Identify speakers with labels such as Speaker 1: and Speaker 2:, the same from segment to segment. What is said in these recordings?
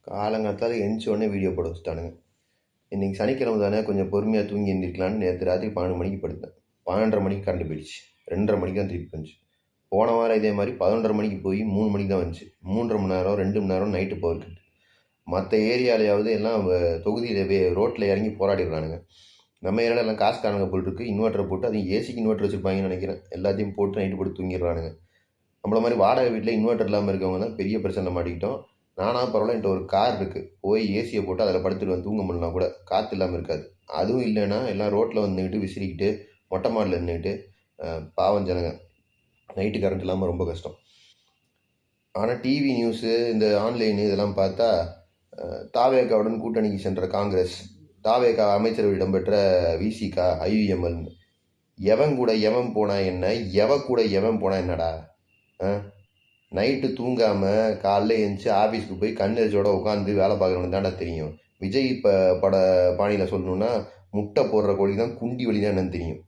Speaker 1: காலங்காத்தால எந்திச்ச உடனே வீடியோ போட வச்சுட்டானுங்க. இன்னைக்கு சனிக்கிழமை தானே கொஞ்சம் பொறுமையாக தூங்கி எந்திரிக்கலான்னு நேற்று ராத்திரி 12 மணிக்கு படுத்தேன். 12:30 மணிக்கு கரண்ட் போயிடுச்சு. 2:30 மணிக்கு தான் திருப்பி வந்துச்சு. போன வாரம் இதே மாதிரி 11:30 மணிக்கு போய் 3 மணிக்கு தான் வந்துச்சு. 3:30 மணி நேரம் 2 மணி நேரம் நைட்டு பவர் கட். மற்ற ஏரியாலையாவது எல்லாம் தொகுதியில் ரோட்டில் இறங்கி போராடிடுறானுங்க. நம்ம ஏரியாவில் எல்லாம் காசுக்காரங்க போட்டுருக்கு இன்வெர்ட்டரை போட்டு அதையும் ஏசிக்கு இன்வெர்ட்டர் வச்சுருப்பாங்கன்னு நினைக்கிறேன். எல்லாத்தையும் போட்டு நைட்டு போட்டு தூங்கிடுறானுங்க. நம்மள மாதிரி வாடகை வீட்டில் இன்வெர்ட்டர் இல்லாமல் இருக்கவங்க தான் பெரிய பிரச்சனை மாட்டிக்கிட்டோம். நானாக பரவாயில்ல, என்கிட்ட ஒரு கார் இருக்குது, போய் ஏசியை போட்டு அதில் படுத்துடுவேன். தூங்க முடியலாம் கூட, காற்று இல்லாமல் இருக்காது. அதுவும் இல்லைன்னா எல்லாம் ரோட்டில் வந்துக்கிட்டு விசிறிக்கிட்டு மொட்டை மாடில் நின்றுக்கிட்டு பாவம் ஜனங்க நைட்டு கரண்ட் இல்லாமல் ரொம்ப கஷ்டம். ஆனால் டிவி நியூஸு இந்த ஆன்லைனு இதெல்லாம் பார்த்தா தாவேகாவுடன் கூட்டணிக்கு சென்ற காங்கிரஸ், தாவேகா அமைச்சரவை இடம்பெற்ற விசிகா, ஐயுஎம்எல், எவன் கூட எவன் போனா என்ன, கூட எவன் போனா என்னடா? நைட்டு தூங்காமல் காலைல எழுந்துச்சி ஆஃபீஸ்க்கு போய் கண்ணெரிச்சோட உட்காந்து வேலை பார்க்குறவனுக்கு தாண்டா தெரியும். விஜய் பட பாணியில் சொல்லணுன்னா, முட்டை போடுற கோழி தான் குண்டி வலி தான் என்னன்னு தெரியும்.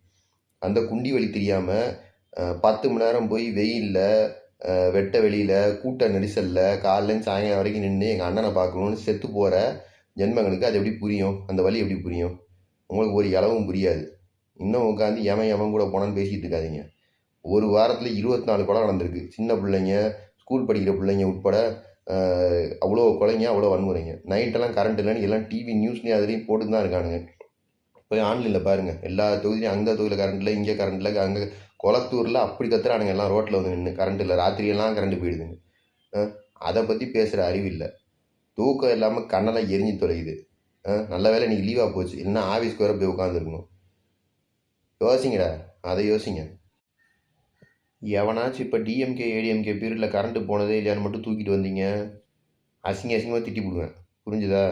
Speaker 1: அந்த குண்டி வலி தெரியாமல் 10 மணி நேரம் போய் வெயிலில் வெட்ட வெளியில் கூட்ட நெரிசலில் காலையிலேருந்து சாயங்காலம் வரைக்கும் நின்று எங்கள் அண்ணனை பார்க்கணுன்னு செத்து போகிற ஜென்மங்களுக்கு அது எப்படி புரியும்? அந்த வலி எப்படி புரியும்? உங்களுக்கு ஒரு இளவும் புரியாது. இன்னும் உட்காந்து எவன் கூட போனான்னு பேசிகிட்டு இருக்காதிங்க. ஒரு வாரத்தில் 24 கொலை நடந்திருக்கு. சின்ன பிள்ளைங்க, ஸ்கூல் படிக்கிற பிள்ளைங்க உட்பட அவ்வளோ கொலைங்க, அவ்வளோ வன்முறைங்க. நைட்டெல்லாம் கரண்ட் இல்லைன்னு எல்லாம் டிவி நியூஸ்லேயும் அதுலேயும் போட்டு தான் இருக்கானுங்க. போய் ஆன்லைனில் பாருங்கள், எல்லா தொகுதியும் அந்த தொகுதியில் கரண்ட் இல்லை, இங்கே கரண்ட் இல்லை, அங்கே கொளத்தூரில் அப்படி கத்துறானுங்க எல்லாம் ரோட்டில் வந்து நின்று. கரண்ட் இல்லை, ராத்திரியெல்லாம் கரண்ட் போயிடுதுங்க. அதை பற்றி பேசுகிற அறிவு இல்லை. தூக்கம் இல்லாமல் கண்ணெல்லாம் எரிஞ்சு தொலையுது. நல்ல வேலை இன்றைக்கி லீவாக போச்சு, இல்லைன்னா ஆஃபீஸ்க்கு வர போய் உட்காந்துருக்கணும். யோசிங்கடா, அதை யோசிங்க. எவனாச்சும் இப்போ டிஎம்கே ஏடிஎம்கே பீரியடில் கரண்ட்டு போனதே இல்லையான்னு மட்டும் தூக்கிட்டு வந்தீங்க, அசிங்கமாக திட்டி போடுவேன். புரிஞ்சுதா?